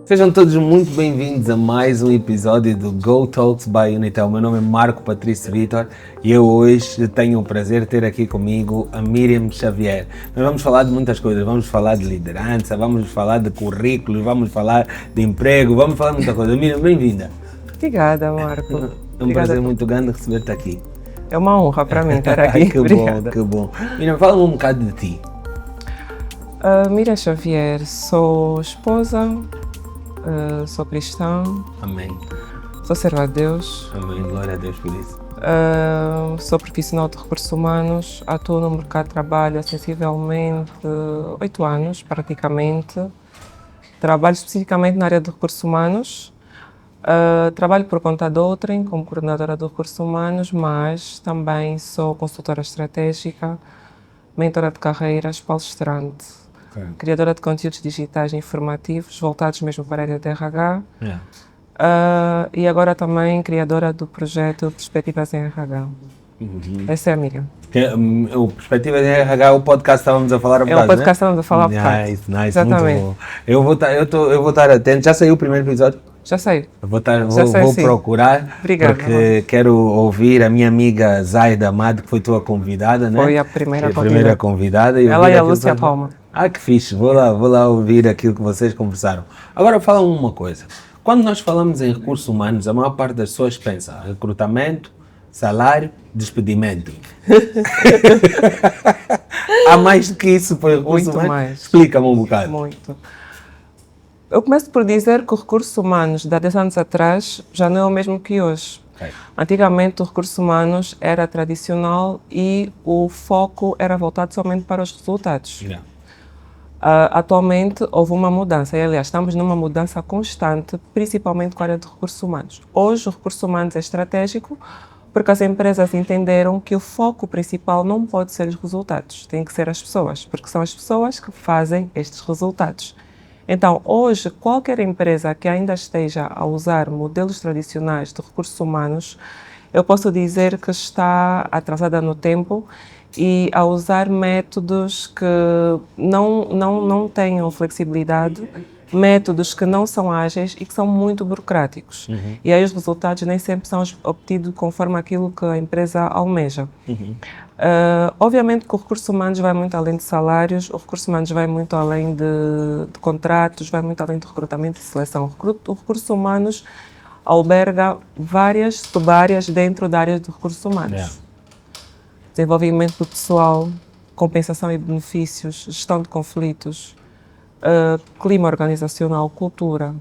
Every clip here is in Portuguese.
Sejam todos muito bem-vindos a mais um episódio do Go Talks by Unitel. Meu nome é Marco Patrício Vitor e eu hoje tenho o prazer de ter aqui comigo a Miriam Xavier. Nós vamos falar de muitas coisas, vamos falar de liderança, vamos falar de currículos, vamos falar de emprego, vamos falar de muita coisa. Miriam, bem-vinda. Obrigada, Marco. É um prazer muito grande receber-te aqui. É uma honra para mim estar aqui. Que bom, que bom. Miriam, fala-me um bocado de ti. Miriam Xavier, sou esposa, sou cristã. Amém. Sou serva a Deus. Amém, glória a Deus por isso. Sou profissional de recursos humanos, atuo no mercado de trabalho há sensivelmente 8 anos, praticamente. Trabalho especificamente na área de recursos humanos. Trabalho por conta de outrem, como coordenadora de recursos humanos, mas também sou consultora estratégica, mentora de carreiras, palestrante, criadora de conteúdos digitais e informativos, voltados mesmo para a área de RH, e agora também criadora do projeto Perspectivas em RH. Essa é a Miriam. O Perspectivas em RH, o podcast que estávamos a falar há bocado, É o podcast que estávamos a falar há bocado. Nice, Exatamente. muito bom. Eu vou estar atento. Já saiu o primeiro episódio? Já sei. Vou procurar. Obrigada. Porque quero ouvir a minha amiga Zaida Amado, que foi tua convidada, né? Foi a primeira convidada. Ela e a Lúcia Palma. Ah, que fixe. Vou lá ouvir aquilo que vocês conversaram. Agora fala uma coisa. Quando nós falamos em recursos humanos, a maior parte das pessoas pensa recrutamento, salário, despedimento. Há mais do que isso para recursos Muito humanos? mais. Explica-me um bocado. Muito. Eu começo por dizer que os recursos humanos de há 10 anos atrás já não é o mesmo que hoje. Okay. Antigamente, os recursos humanos era tradicional e o foco era voltado somente para os resultados. Yeah. Atualmente, houve uma mudança. E, aliás, estamos numa mudança constante, principalmente com a área de recursos humanos. Hoje, os recursos humanos é estratégico porque as empresas entenderam que o foco principal não pode ser os resultados, tem que ser as pessoas, porque são as pessoas que fazem estes resultados. Então, hoje, qualquer empresa que ainda esteja a usar modelos tradicionais de recursos humanos, eu posso dizer que está atrasada no tempo e a usar métodos que não tenham flexibilidade, métodos que não são ágeis e que são muito burocráticos. E aí os resultados nem sempre são obtidos conforme aquilo que a empresa almeja. Obviamente que o recurso humanos vai muito além de salários, o recurso humanos vai muito além de contratos, vai muito além de recrutamento e seleção. O recurso humanos alberga várias subáreas dentro da área de recursos humanos. Yeah. Desenvolvimento do pessoal, compensação e benefícios, gestão de conflitos, clima organizacional, cultura.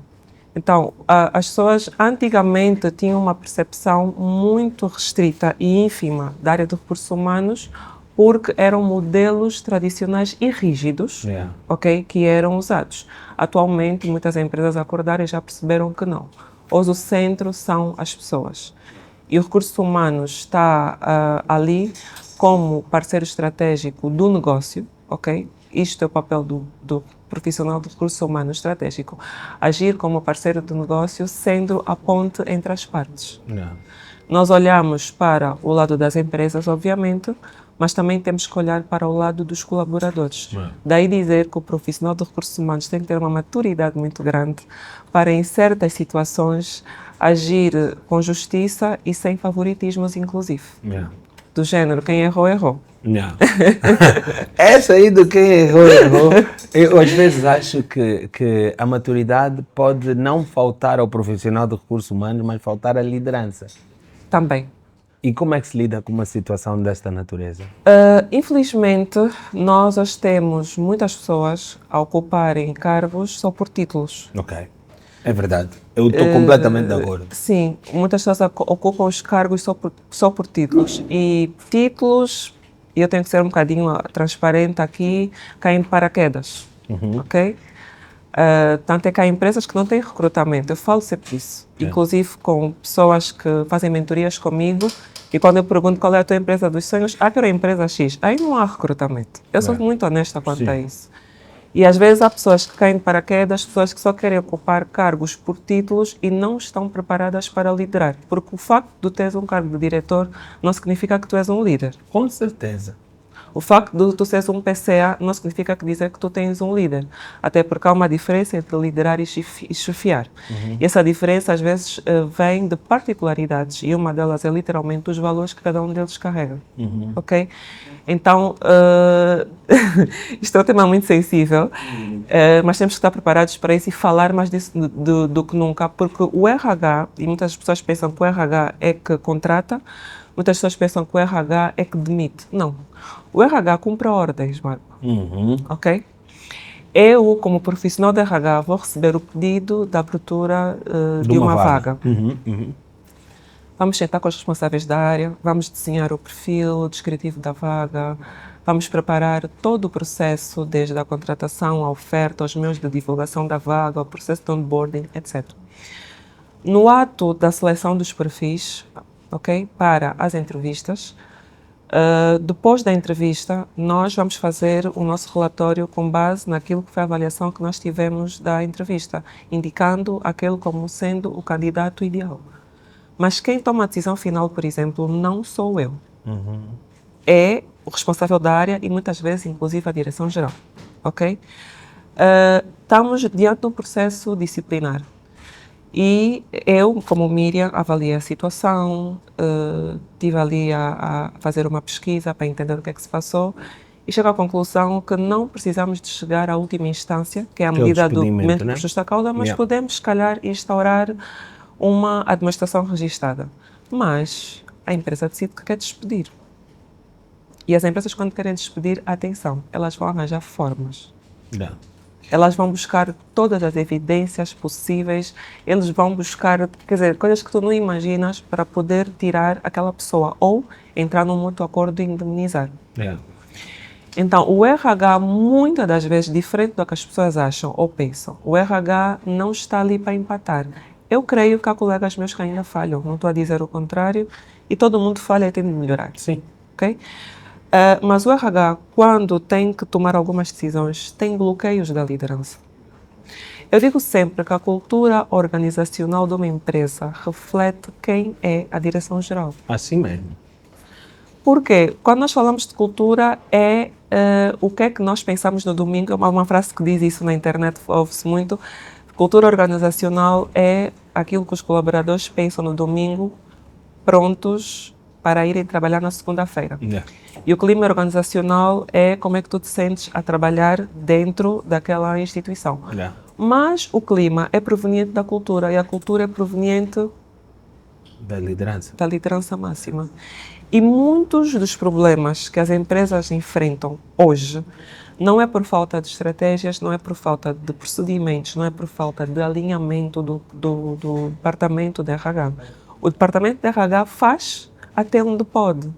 Então, as pessoas antigamente tinham uma percepção muito restrita e ínfima da área de recursos humanos porque eram modelos tradicionais e rígidos, okay, que eram usados. Atualmente, muitas empresas acordaram e já perceberam que não. Hoje o centro são as pessoas. E o recurso humanos está ali como parceiro estratégico do negócio, ok? Isto é o papel do profissional de recursos humanos estratégico. Agir como parceiro do negócio, sendo a ponte entre as partes. Nós olhamos para o lado das empresas, obviamente, mas também temos que olhar para o lado dos colaboradores. Daí dizer que o profissional de recursos humanos tem que ter uma maturidade muito grande para, em certas situações, agir com justiça e sem favoritismos, inclusive. Do género, quem errou, errou. Essa aí do quem errou. Eu às vezes acho que a maturidade pode não faltar ao profissional de recursos humanos, mas faltar à liderança. Também. E como é que se lida com uma situação desta natureza? Infelizmente, nós hoje temos muitas pessoas a ocuparem cargos só por títulos. Ok. É verdade. Eu estou completamente de acordo. Sim, muitas pessoas ocupam os cargos só por títulos. E títulos, e eu tenho que ser um bocadinho transparente aqui, caem de paraquedas. Ok? Tanto é que há empresas que não têm recrutamento. Eu falo sempre disso. Inclusive com pessoas que fazem mentorias comigo. E quando eu pergunto qual é a tua empresa dos sonhos, quero a empresa X. Aí não há recrutamento. Eu sou muito honesta quanto a isso. E às vezes há pessoas que caem de paraquedas, pessoas que só querem ocupar cargos por títulos e não estão preparadas para liderar. Porque o facto de teres um cargo de diretor não significa que tu és um líder. Com certeza. O facto de tu seres um PCA não significa dizer que tu tens um líder. Até porque há uma diferença entre liderar e chefiar. E essa diferença, às vezes, vem de particularidades. E uma delas é literalmente os valores que cada um deles carrega. Ok? Então, isto é um tema muito sensível, mas temos que estar preparados para isso e falar mais disso do que nunca, porque o RH, e muitas pessoas pensam que o RH é que contrata, muitas pessoas pensam que o RH é que demite. Não. O RH cumpre ordens, Marco. Ok? Eu, como profissional de RH, vou receber o pedido da abertura de uma vaga. Vamos sentar com os responsáveis da área, vamos desenhar o perfil descritivo da vaga, vamos preparar todo o processo, desde a contratação, a oferta, os meios de divulgação da vaga, o processo de onboarding, etc. No ato da seleção dos perfis, ok, para as entrevistas, depois da entrevista, nós vamos fazer o nosso relatório com base naquilo que foi a avaliação que nós tivemos da entrevista, indicando aquele como sendo o candidato ideal. Mas quem toma a decisão final, por exemplo, não sou eu. É o responsável da área e muitas vezes, inclusive, a direção-geral. Ok? Estamos diante de um processo disciplinar. E eu, como Miriam, avaliei a situação, estive ali a fazer uma pesquisa para entender o que é que se passou e chego à conclusão que não precisamos de chegar à última instância, que é a medida do documento de justa causa, mas podemos, se calhar, instaurar uma administração registada. Mas a empresa decide que quer despedir. E as empresas, quando querem despedir, atenção, elas vão arranjar formas. Elas vão buscar todas as evidências possíveis, eles vão buscar, quer dizer, coisas que tu não imaginas para poder tirar aquela pessoa ou entrar num mútuo acordo e indemnizar. Então, o RH, muitas das vezes, diferente do que as pessoas acham ou pensam, o RH não está ali para empatar. Eu creio que há colegas meus que ainda falham, não estou a dizer o contrário, e todo mundo falha e tem de melhorar. Sim. Ok? Mas o RH, quando tem que tomar algumas decisões, tem bloqueios da liderança. Eu digo sempre que a cultura organizacional de uma empresa reflete quem é a direção-geral. Assim mesmo. Porque quando nós falamos de cultura, o que é que nós pensamos no domingo? É uma frase que diz isso na internet, ouve-se muito. Cultura organizacional é aquilo que os colaboradores pensam no domingo, prontos para irem trabalhar na segunda-feira. E o clima organizacional é como é que tu te sentes a trabalhar dentro daquela instituição. Mas o clima é proveniente da cultura e a cultura é proveniente da liderança máxima. E muitos dos problemas que as empresas enfrentam hoje não é por falta de estratégias, não é por falta de procedimentos, não é por falta de alinhamento do departamento de RH. O departamento de RH faz até onde pode.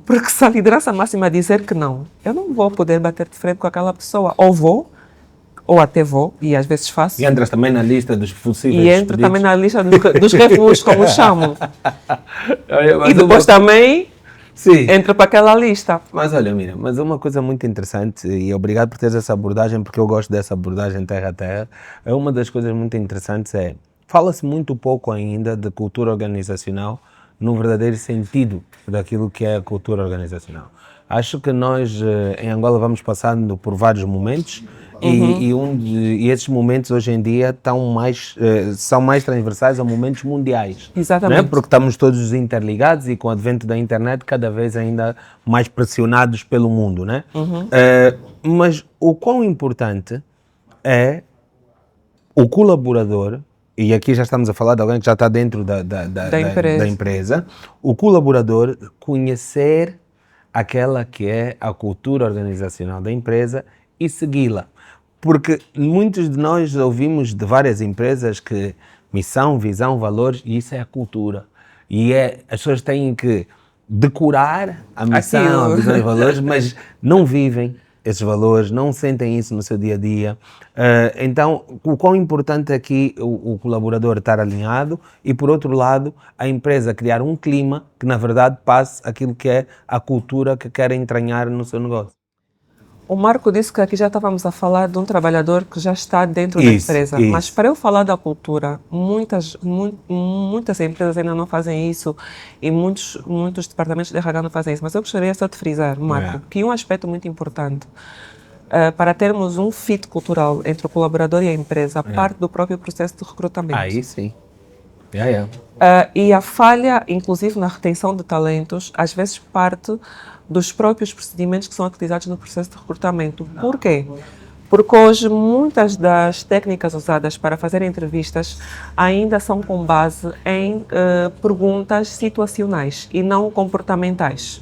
Porque se a liderança máxima dizer que não, eu não vou poder bater de frente com aquela pessoa. Ou vou, ou até vou, e às vezes faço. E entras também na lista dos possíveis E entro também na lista dos refúgios, como chamam. E depois também entra para aquela lista. Mas olha, Miriam, mas uma coisa muito interessante, e obrigado por teres essa abordagem, porque eu gosto dessa abordagem terra a terra. Uma das coisas muito interessantes fala-se muito pouco ainda de cultura organizacional no verdadeiro sentido daquilo que é a cultura organizacional. Acho que nós em Angola vamos passando por vários momentos e esses momentos hoje em dia são mais transversais a momentos mundiais. Exatamente. Né? Porque estamos todos interligados e com o advento da internet cada vez ainda mais pressionados pelo mundo. Né? Mas o quão importante é o colaborador, e aqui já estamos a falar de alguém que já está dentro da empresa, o colaborador conhecer aquela que é a cultura organizacional da empresa e segui-la. Porque muitos de nós ouvimos de várias empresas que missão, visão, valores, e isso é a cultura. E as pessoas têm que decorar a missão, a visão e valores, mas não vivem esses valores, não sentem isso no seu dia a dia. Então, o quão importante é aqui o colaborador estar alinhado e, por outro lado, a empresa criar um clima que, na verdade, passe aquilo que é a cultura que quer entranhar no seu negócio. O Marco disse que aqui já estávamos a falar de um trabalhador que já está dentro da empresa. Mas para eu falar da cultura, muitas empresas ainda não fazem isso e muitos departamentos de RH não fazem isso. Mas eu gostaria só de frisar, Marco, que um aspecto muito importante para termos um fit cultural entre o colaborador e a empresa, parte do próprio processo de recrutamento. Aí sim. E a falha, inclusive na retenção de talentos, às vezes parte dos próprios procedimentos que são utilizados no processo de recrutamento. Por quê? Porque hoje muitas das técnicas usadas para fazer entrevistas ainda são com base em perguntas situacionais e não comportamentais.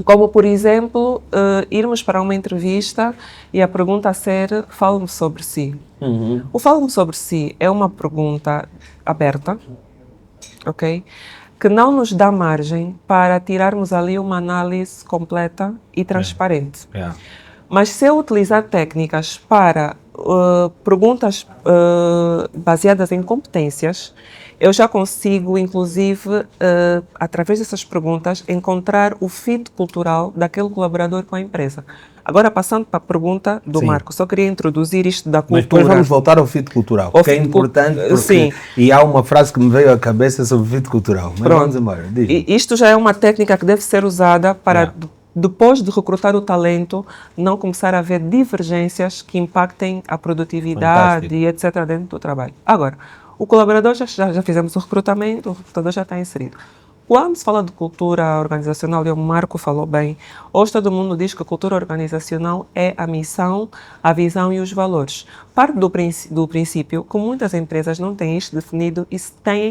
Como, por exemplo, irmos para uma entrevista e a pergunta a ser fale-me sobre si. O fale-me sobre si é uma pergunta aberta, ok? Que não nos dá margem para tirarmos ali uma análise completa e transparente. Mas se eu utilizar técnicas para perguntas baseadas em competências, eu já consigo, inclusive, através dessas perguntas, encontrar o fit cultural daquele colaborador com a empresa. Agora, passando para a pergunta do Marco, só queria introduzir isto da cultura. Mas depois vamos voltar ao fit cultural, que é importante, porque, e há uma frase que me veio à cabeça sobre fit cultural. Mas vamos embora. Isto já é uma técnica que deve ser usada para, depois de recrutar o talento, não começar a haver divergências que impactem a produtividade e etc. dentro do trabalho. Agora, o colaborador, já fizemos o recrutamento, o recrutador já está inserido. Quando se fala de cultura organizacional, e o Marco falou bem, hoje todo mundo diz que a cultura organizacional é a missão, a visão e os valores. Parte do princípio que muitas empresas não têm isto definido e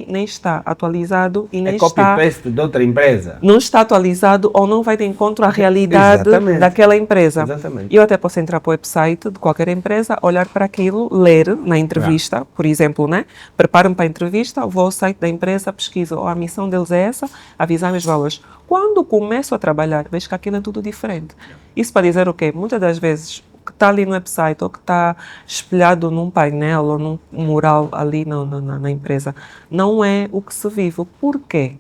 nem está atualizado e nem está... É copy-paste de outra empresa. Não está atualizado ou não vai de encontro à realidade daquela empresa. Exatamente. Eu até posso entrar para o website de qualquer empresa, olhar para aquilo, ler na entrevista, por exemplo, né? Preparo-me para a entrevista, vou ao site da empresa, pesquiso, a missão deles é essa, a visão e os valores. Quando começo a trabalhar, vejo que aquilo é tudo diferente. Isso para dizer o quê? Muitas das vezes, o que está ali no website, ou que está espelhado num painel ou num mural ali na empresa, não é o que se vive. Por quê?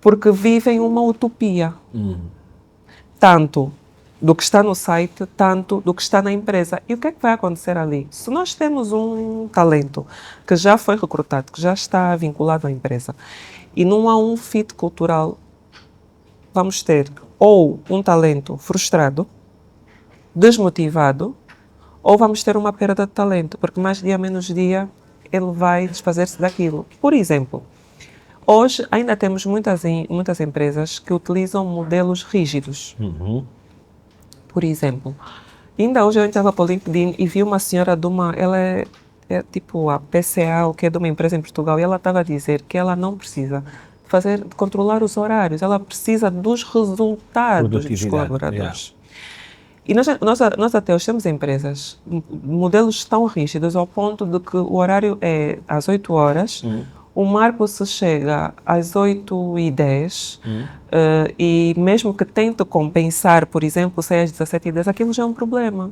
Porque vivem uma utopia. Tanto do que está no site, tanto do que está na empresa. E o que é que vai acontecer ali? Se nós temos um talento que já foi recrutado, que já está vinculado à empresa, e não há um fit cultural, vamos ter ou um talento frustrado, desmotivado, ou vamos ter uma perda de talento, porque mais dia menos dia ele vai desfazer-se daquilo. Por exemplo, hoje ainda temos muitas empresas que utilizam modelos rígidos. Por exemplo, ainda hoje eu entrava para o LinkedIn e vi uma senhora ela é tipo a PCA, que é de uma empresa em Portugal, e ela estava a dizer que ela não precisa controlar os horários, ela precisa dos resultados dos colaboradores. E nós até hoje temos empresas, modelos tão rígidos ao ponto de que o horário é às 8 horas, o Marco se chega às 8h10 e mesmo que tente compensar, por exemplo, sair às 17h10, aquilo já é um problema.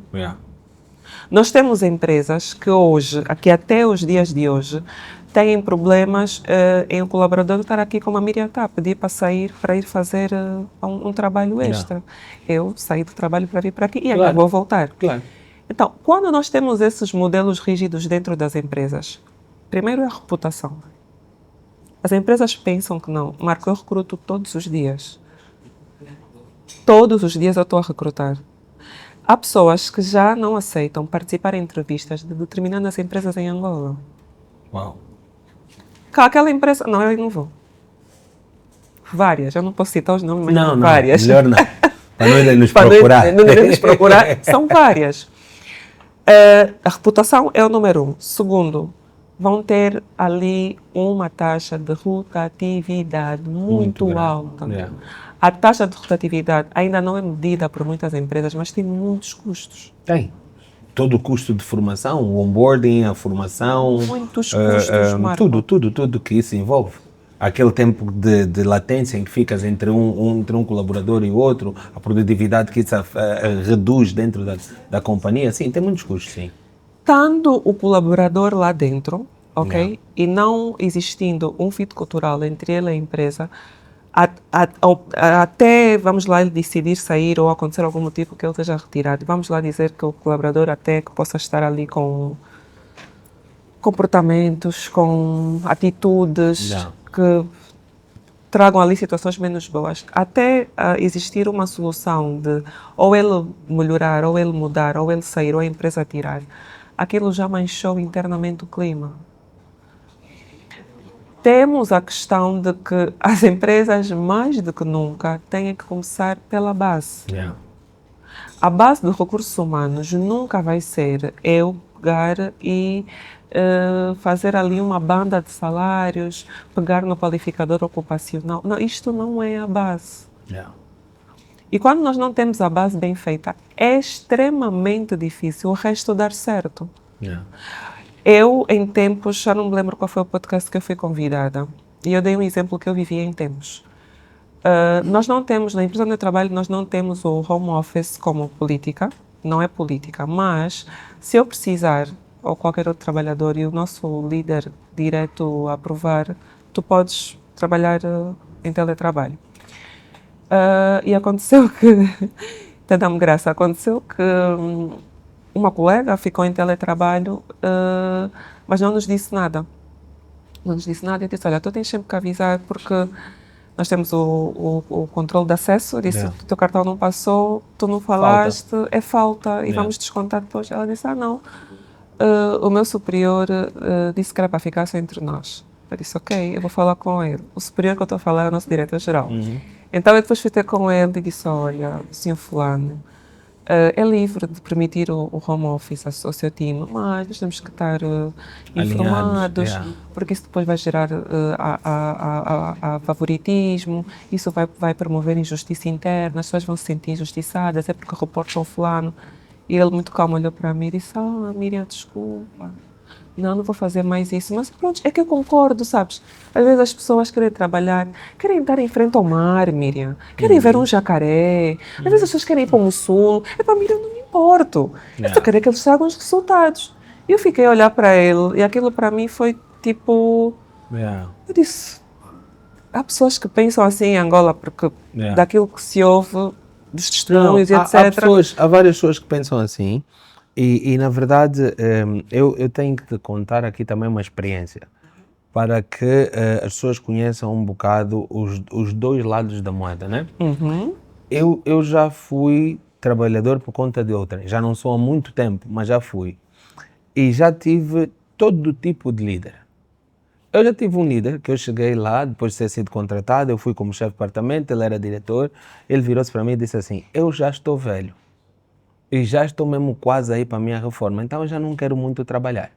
Nós temos empresas que hoje, aqui até os dias de hoje, têm problemas em um colaborador estar aqui como a Miriam está, pedir para sair, para ir fazer um trabalho extra. Eu saí do trabalho para vir para aqui e ainda vou voltar. Então, quando nós temos esses modelos rígidos dentro das empresas, primeiro é a reputação. As empresas pensam que não. Marco, eu recruto todos os dias. Todos os dias eu estou a recrutar. Há pessoas que já não aceitam participar em entrevistas de determinadas empresas em Angola. Uau. Aquela empresa... Não, eu não vou. Várias. Eu não posso citar os nomes, mas não, várias. Melhor não. Para não irem nos procurar. Não irem nos procurar. São várias. A reputação é o número 1. Segundo, vão ter ali uma taxa de rotatividade muito alta. A taxa de rotatividade ainda não é medida por muitas empresas, mas tem muitos custos. Tem. Todo o custo de formação, o onboarding, a formação. Muitos custos, Marco. Tudo que isso envolve. Aquele tempo de latência em que ficas entre um colaborador e outro, a produtividade que isso reduz dentro da companhia, sim, tem muitos custos, sim. Estando o colaborador lá dentro, ok? E não existindo um fit cultural entre ele e a empresa, até, vamos lá, ele decidir sair ou acontecer algum motivo que ele esteja retirado. Vamos lá dizer que o colaborador até que possa estar ali com comportamentos, com atitudes que tragam ali situações menos boas. Até existir uma solução de ou ele melhorar, ou ele mudar, ou ele sair, ou a empresa tirar, aquilo já manchou internamente o clima. Temos a questão de que as empresas, mais do que nunca, têm que começar pela base. A base dos recursos humanos nunca vai ser eu pegar e fazer ali uma banda de salários, pegar no qualificador ocupacional. Não, isto não é a base. E quando nós não temos a base bem feita, é extremamente difícil o resto dar certo. Eu, em tempos, já não me lembro qual foi o podcast que eu fui convidada, e eu dei um exemplo que eu vivia em tempos. Nós não temos, na empresa onde eu trabalho, nós não temos o home office como política, não é política, mas se eu precisar, ou qualquer outro trabalhador, e o nosso líder direto aprovar, tu podes trabalhar em teletrabalho. E aconteceu que, até dá-me graça, aconteceu que uma colega ficou em teletrabalho, mas não nos disse nada. Não nos disse nada e eu disse, olha, tu tens sempre que avisar porque nós temos o controle de acesso, eu disse, o teu cartão não passou, tu não falaste, é falta, e vamos descontar depois. Ela disse, não, o meu superior disse que era para ficar só entre nós. Eu disse, ok, eu vou falar com ele. O superior que eu estou a falar é o nosso diretor-geral. Então eu depois fui ter com ele e disse, olha, senhor fulano, é livre de permitir o home office ao seu time, mas nós temos que estar informados, porque isso depois vai gerar a favoritismo, isso vai promover injustiça interna, as pessoas vão se sentir injustiçadas, é porque reportam fulano. E ele muito calmo olhou para mim e disse, Miriam, desculpa, não vou fazer mais isso. Mas pronto, é que eu concordo, sabes? Às vezes as pessoas querem trabalhar, querem estar em frente ao mar, Miriam, querem ver um jacaré, às vezes as pessoas querem ir para o sul. Para Miriam, não me importo. Eu só quero que eles tragam os resultados. E eu fiquei a olhar para ele e aquilo para mim foi tipo... Eu disse, há pessoas que pensam assim em Angola porque daquilo que se ouve, dos testemunhos e etc. Há várias pessoas que pensam assim. E na verdade, eu tenho que te contar aqui também uma experiência para que as pessoas conheçam um bocado os dois lados da moeda, né? Eu já fui trabalhador por conta de outra, já não sou há muito tempo, mas já fui. E já tive todo tipo de líder. Eu já tive um líder que eu cheguei lá, depois de ter sido contratado, eu fui como chefe de departamento, ele era diretor, ele virou-se para mim e disse assim, eu já estou velho. E já estou mesmo quase aí para a minha reforma, então eu já não quero muito trabalhar.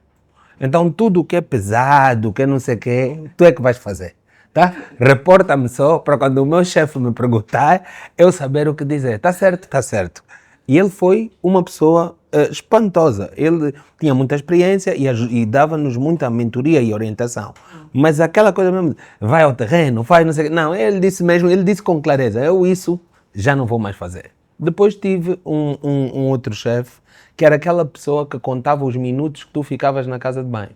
Então tudo o que é pesado, que não sei o quê, tu é que vais fazer, tá? Reporta-me só para quando o meu chefe me perguntar, eu saber o que dizer. Está certo? Está certo. E ele foi uma pessoa espantosa. Ele tinha muita experiência e dava-nos muita mentoria e orientação. Mas aquela coisa mesmo, vai ao terreno, faz não sei o quê. Não, ele disse com clareza, eu isso já não vou mais fazer. Depois tive um outro chefe, que era aquela pessoa que contava os minutos que tu ficavas na casa de banho.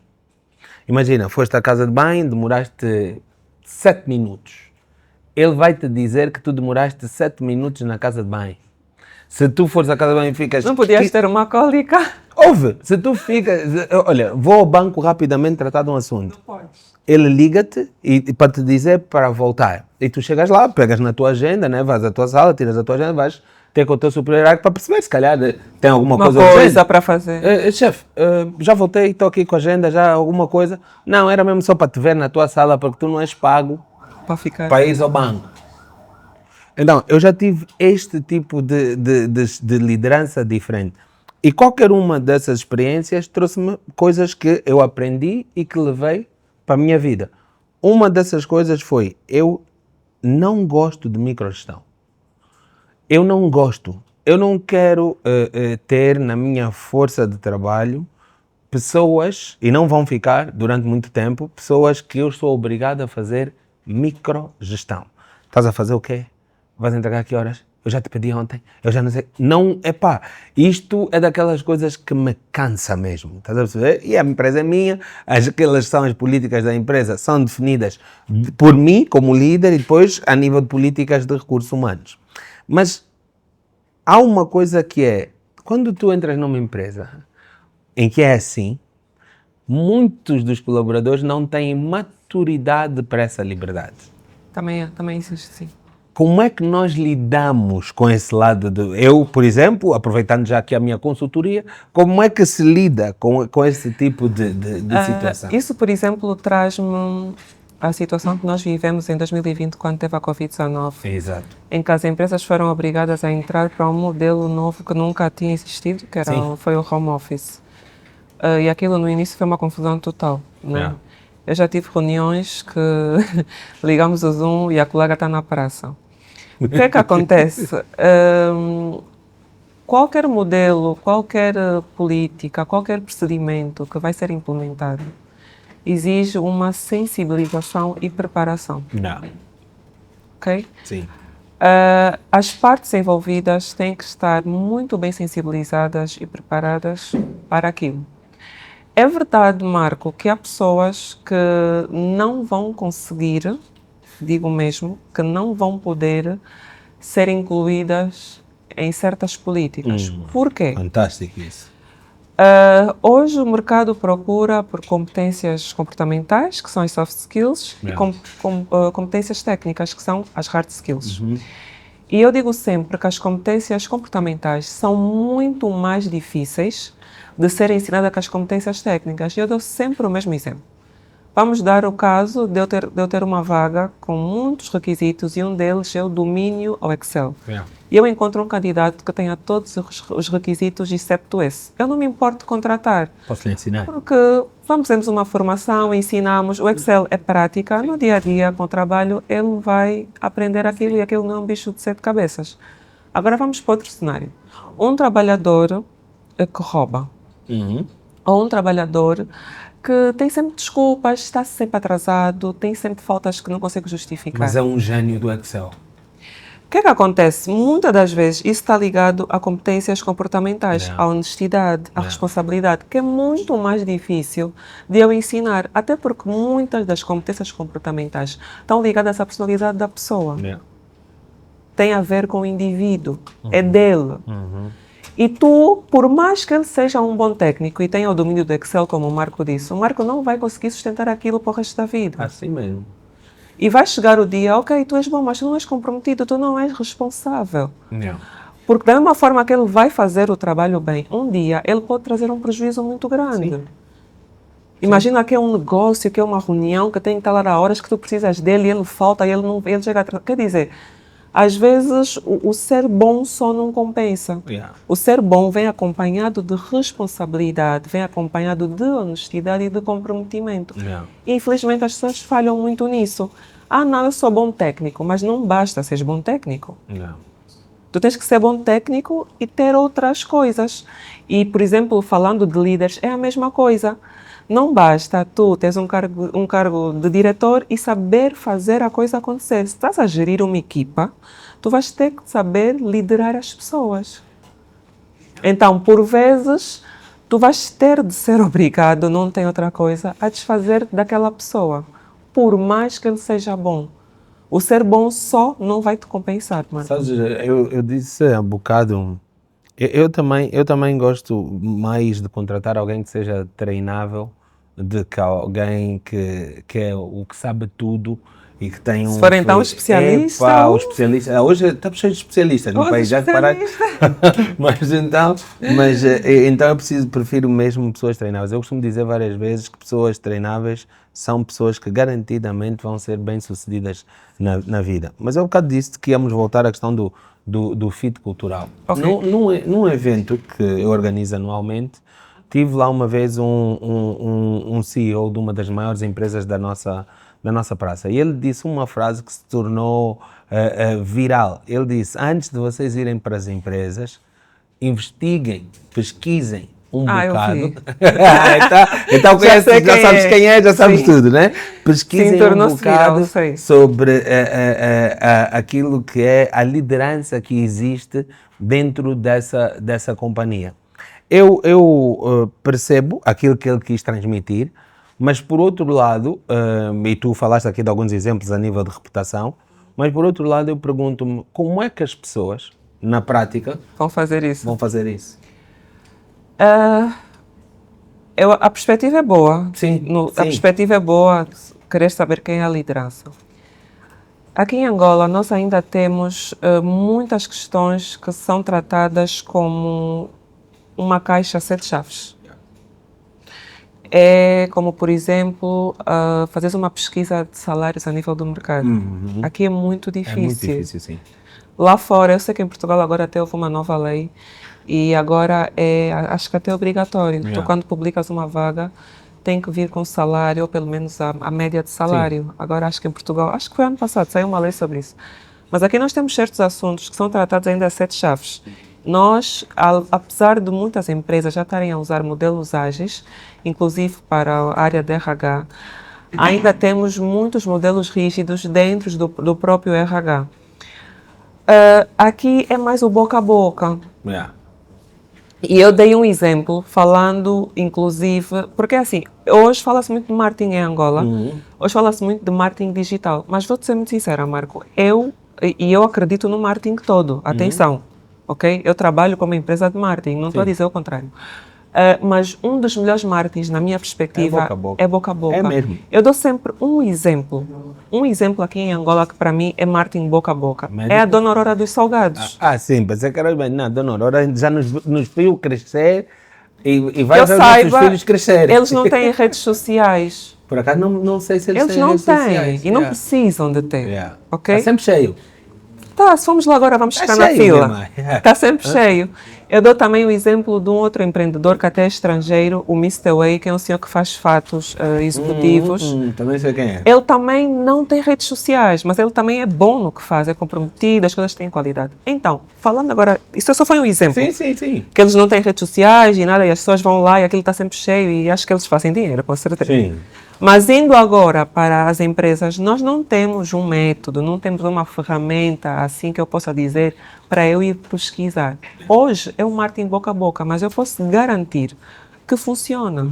Imagina, foste à casa de banho, demoraste 7 minutos. Ele vai te dizer que tu demoraste 7 minutos na casa de banho. Se tu fores à casa de banho e ficas... Não podias ter uma cólica? Ouve, se tu ficas... Olha, vou ao banco rapidamente tratar de um assunto. Não podes. Ele liga-te e para te dizer para voltar. E tu chegas lá, pegas na tua agenda, né? Vais à tua sala, tiras a tua agenda, vais ter com o teu superior para perceber se calhar tem alguma coisa para fazer. Chefe, já voltei, estou aqui com a agenda, já alguma coisa. Não, era mesmo só para te ver na tua sala porque tu não és pago para ir ao banco. Então, eu já tive este tipo de liderança diferente. E qualquer uma dessas experiências trouxe-me coisas que eu aprendi e que levei para a minha vida. Uma dessas coisas foi, eu não gosto de microgestão. Eu não gosto. Eu não quero ter na minha força de trabalho pessoas, e não vão ficar durante muito tempo, pessoas que eu sou obrigado a fazer microgestão. Estás a fazer o quê? Vais entregar a que horas? eu já te pedi ontem, eu já não sei. Não, isto é daquelas coisas que me cansa mesmo, estás a perceber? E a empresa é minha, aquelas são as políticas da empresa, são definidas por mim como líder e depois a nível de políticas de recursos humanos. Mas há uma coisa que é, quando tu entras numa empresa em que é assim, muitos dos colaboradores não têm maturidade para essa liberdade. Também existe, sim. Como é que nós lidamos com esse lado? Eu, por exemplo, aproveitando já aqui a minha consultoria, como é que se lida com esse tipo de situação? Isso, por exemplo, traz-me a situação que nós vivemos em 2020, quando teve a Covid-19. Exato. Em que as empresas foram obrigadas a entrar para um modelo novo que nunca tinha existido, que foi o home office. E aquilo no início foi uma confusão total, né? Yeah. Eu já tive reuniões que ligamos o Zoom e a colega está na praça. O que é que acontece? Qualquer modelo, qualquer política, qualquer procedimento que vai ser implementado exige uma sensibilização e preparação. Não. Ok? Sim. As partes envolvidas têm que estar muito bem sensibilizadas e preparadas para aquilo. É verdade, Marco, que há pessoas que não vão conseguir, digo mesmo, que não vão poder ser incluídas em certas políticas. Por quê? Fantástico isso. Hoje o mercado procura por competências comportamentais, que são as soft skills, e competências técnicas, que são as hard skills. E eu digo sempre que as competências comportamentais são muito mais difíceis de serem ensinadas que as competências técnicas. E eu dou sempre o mesmo exemplo. Vamos dar o caso de eu ter uma vaga com muitos requisitos e um deles é o domínio ao Excel. E eu encontro um candidato que tenha todos os requisitos excepto esse. Eu não me importo de contratar. Posso lhe ensinar? Porque fazemos uma formação, ensinamos, o Excel é prática, no dia a dia, com o trabalho, ele vai aprender aquilo e aquilo não é um bicho de 7 cabeças. Agora vamos para outro cenário. Um trabalhador que rouba, ou um trabalhador que tem sempre desculpas, está sempre atrasado, tem sempre faltas que não consegue justificar. Mas é um gênio do Excel. O que é que acontece? Muitas das vezes isso está ligado a competências comportamentais, à honestidade, à responsabilidade, que é muito mais difícil de eu ensinar, até porque muitas das competências comportamentais estão ligadas à personalidade da pessoa. Tem a ver com o indivíduo, é dele. E tu, por mais que ele seja um bom técnico e tenha o domínio do Excel, como o Marco disse, o Marco não vai conseguir sustentar aquilo para o resto da vida. Assim mesmo. E vai chegar o dia, ok, tu és bom, mas tu não és comprometido, tu não és responsável. Porque da mesma forma que ele vai fazer o trabalho bem, um dia ele pode trazer um prejuízo muito grande. Sim. Imagina que é um negócio, que é uma reunião, que tem que estar lá a horas que tu precisas dele e ele falta e ele chega atrás. Quer dizer, às vezes o ser bom só não compensa. O ser bom vem acompanhado de responsabilidade, vem acompanhado de honestidade e de comprometimento. E, infelizmente as pessoas falham muito nisso. Não, eu sou bom técnico, mas não basta seres bom técnico. Tu tens que ser bom técnico e ter outras coisas. E, por exemplo, falando de líderes, é a mesma coisa. Não basta tu teres um cargo de diretor e saber fazer a coisa acontecer. Se estás a gerir uma equipa, tu vais ter que saber liderar as pessoas. Então, por vezes, tu vais ter de ser obrigado, não tem outra coisa, a desfazer daquela pessoa, por mais que ele seja bom. O ser bom só não vai te compensar, mano. Sabes, eu disse há um bocado, eu também gosto mais de contratar alguém que seja treinável do que alguém que é o que sabe tudo e que tem Se for então especialista. O especialista. Hoje estamos cheios de especialistas no país, já repararam? mas então eu prefiro mesmo pessoas treináveis. Eu costumo dizer várias vezes que pessoas treináveis são pessoas que garantidamente vão ser bem-sucedidas na vida. Mas eu um bocado disse que íamos voltar à questão do fit cultural. Num evento que eu organizo anualmente, tive lá uma vez um CEO de uma das maiores empresas da nossa praça e ele disse uma frase que se tornou viral. Ele disse: antes de vocês irem para as empresas, investiguem, pesquisem um Eu bocado. vi. então conheces, já sabes quem é, já sabes Sim. tudo, né? Pesquisem Sim, tornou-se viral, bocado sei. sobre aquilo que é a liderança que existe dentro dessa companhia. Eu percebo aquilo que ele quis transmitir, mas por outro lado, e tu falaste aqui de alguns exemplos a nível de reputação, mas por outro lado eu pergunto-me como é que as pessoas, na prática, Vão fazer isso. vão fazer isso? A perspectiva é boa. Sim, A sim. perspectiva é boa, querer saber quem é a liderança. Aqui em Angola, nós ainda temos muitas questões que são tratadas como uma caixa sete chaves. É como, por exemplo, fazer uma pesquisa de salários a nível do mercado. Aqui é muito É difícil. muito difícil, sim. Lá fora, eu sei que em Portugal agora até houve uma nova lei e agora acho que até é obrigatório. Yeah. Tu, quando publicas uma vaga, tem que vir com salário, ou pelo menos a média de salário. Agora acho que em Portugal, acho que foi ano passado, saiu uma lei sobre isso. Mas aqui nós temos certos assuntos que são tratados ainda a sete chaves. Nós, apesar de muitas empresas já estarem a usar modelos ágeis, inclusive para a área de RH, ainda temos muitos modelos rígidos dentro do próprio RH. Aqui é mais o boca a boca. Yeah. E eu dei um exemplo falando, inclusive, porque assim, hoje fala-se muito de marketing em Angola, hoje fala-se muito de marketing digital, mas vou-te ser muito sincera, Marco, eu acredito no marketing todo, atenção, ok? Eu trabalho como empresa de marketing, não estou a dizer o contrário. Mas um dos melhores marketings, na minha perspectiva, é boca a boca. É mesmo. Eu dou sempre um exemplo aqui em Angola que para mim é marketing boca a boca. Médico? É a Dona Aurora dos Salgados. Sim, pensei que era bem. Não, Dona Aurora já nos viu crescer e vai Eu ver os nossos saiba, filhos crescerem. eles não têm redes sociais. Por acaso não sei se eles Eles têm não redes têm sociais. e não precisam de ter. Yeah. Ok? Está sempre cheio. Tá, se formos lá agora, vamos Tá ficar na cheio, fila. minha mãe. Está sempre cheio. Eu dou também o exemplo de um outro empreendedor que até é estrangeiro, o Mr. Way, que é um senhor que faz fatos executivos. Também sei quem é. Ele também não tem redes sociais, mas ele também é bom no que faz, é comprometido, as coisas têm qualidade. Então, falando agora, isso só foi um exemplo. Sim. Que eles não têm redes sociais e nada, e as pessoas vão lá e aquilo está sempre cheio e acho que eles fazem dinheiro, com certeza. Sim. Mas indo agora para as empresas, nós não temos um método, não temos uma ferramenta, assim que eu possa dizer, para eu ir pesquisar. Hoje é um marketing boca a boca, mas eu posso garantir que funciona.